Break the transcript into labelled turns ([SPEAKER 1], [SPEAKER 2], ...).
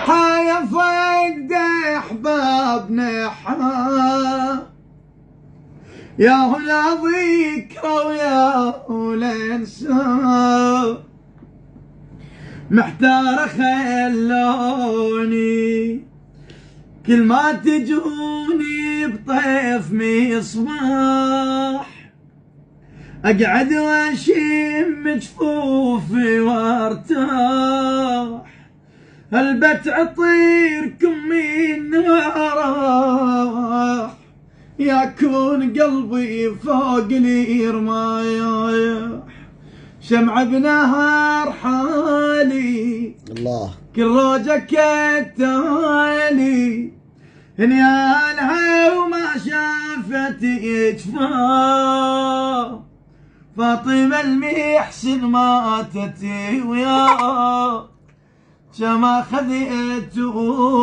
[SPEAKER 1] حيا فقد احبابنا يا هلا ذكرى ويا هلا انسى، محتار خلوني كل ما تجوني بطيف مصباح، اقعد واشم جفوفي وارتاح، هلبت عطيركم من راح، يكون قلبي فوق لي رمايح، شمعة بنهار حالي
[SPEAKER 2] الله
[SPEAKER 1] كل روجة كتالي، هنيالها وما شافت جفاه، فاطمة المحسن ماتت وياه، كما خذيتوني